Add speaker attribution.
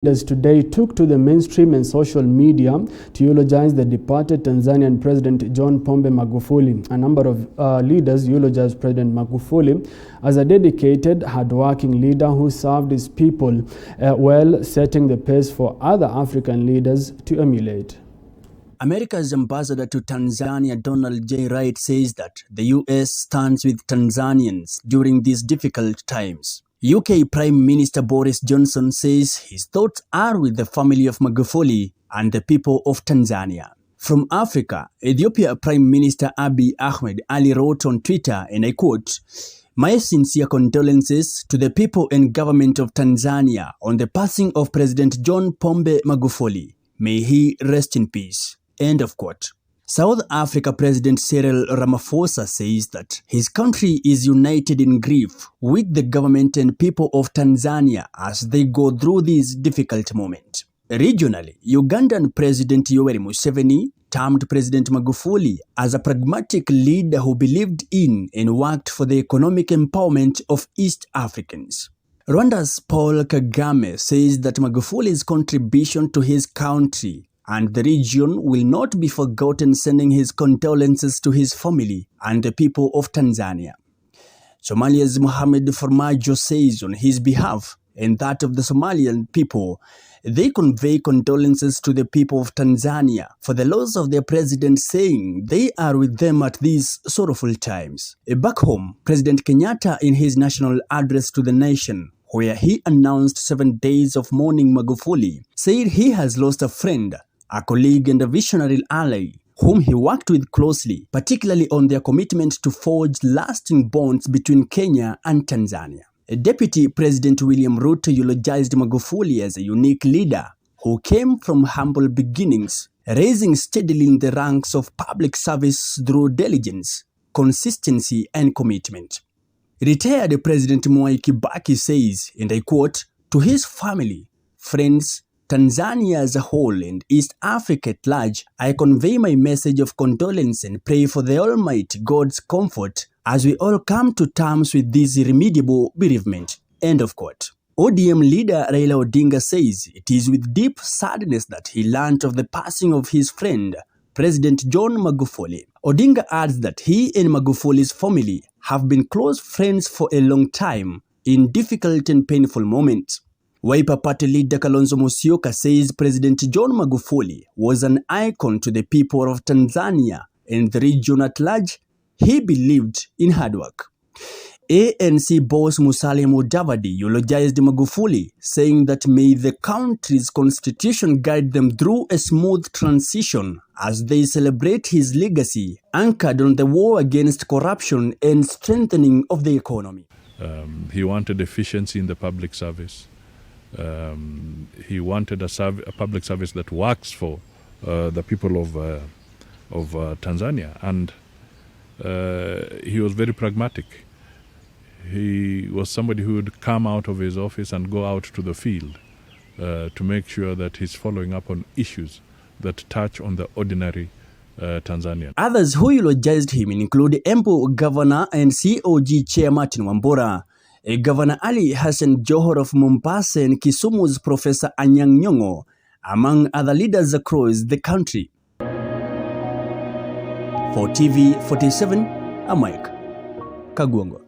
Speaker 1: Leaders today took to the mainstream and social media to eulogize the departed Tanzanian President John Pombe Magufuli. A number of leaders eulogized President Magufuli as a dedicated, hardworking leader who served his people well, setting the pace for other African leaders to emulate.
Speaker 2: America's ambassador to Tanzania, Donald J. Wright, says that the U.S. stands with Tanzanians during these difficult times. UK Prime Minister Boris Johnson says his thoughts are with the family of Magufuli and the people of Tanzania. From Africa, Ethiopia Prime Minister Abiy Ahmed Ali wrote on Twitter, and I quote, "My sincere condolences to the people and government of Tanzania on the passing of President John Pombe Magufuli. May he rest in peace." End of quote. South Africa President Cyril Ramaphosa says that his country is united in grief with the government and people of Tanzania as they go through this difficult moment. Regionally, Ugandan President Yoweri Museveni termed President Magufuli as a pragmatic leader who believed in and worked for the economic empowerment of East Africans. Rwanda's Paul Kagame says that Magufuli's contribution to his country and the region will not be forgotten, sending his condolences to his family and the people of Tanzania. Somalia's Mohamed Farmajo says on his behalf and that of the Somalian people, they convey condolences to the people of Tanzania for the loss of their president, saying they are with them at these sorrowful times. Back home, President Kenyatta, in his national address to the nation, where he announced 7 days of mourning Magufuli, said he has lost a friend, a colleague and a visionary ally whom he worked with closely, particularly on their commitment to forge lasting bonds between Kenya and Tanzania. Deputy President William Ruto eulogized Magufuli as a unique leader who came from humble beginnings, rising steadily in the ranks of public service through diligence, consistency, and commitment. Retired President Mwai Kibaki says, and I quote, "To his family, friends, Tanzania as a whole and East Africa at large, I convey my message of condolence and pray for the Almighty God's comfort as we all come to terms with this irremediable bereavement." End of quote. ODM leader Raila Odinga says it is with deep sadness that he learned of the passing of his friend, President John Magufuli. Odinga adds that he and Magufuli's family have been close friends for a long time in difficult and painful moments. Wiper Party leader Kalonzo Musyoka says President John Magufuli was an icon to the people of Tanzania and the region at large. He believed in hard work. ANC boss Musalia Mudavadi eulogized Magufuli, saying that may the country's constitution guide them through a smooth transition as they celebrate his legacy, anchored on the war against corruption and strengthening of the economy.
Speaker 3: He wanted efficiency in the public service. He wanted a public service that works for the people of Tanzania, and he was very pragmatic. He was somebody who would come out of his office and go out to the field to make sure that he's following up on issues that touch on the ordinary Tanzanian.
Speaker 2: Others who eulogized him include Embu Governor and COG Chair Martin Wambura, Governor Ali Hassan Joho of Mombasa, and Kisumu's Professor Anyang' Nyong'o, among other leaders across the country. For TV 47, I'm Mike Kagwongo.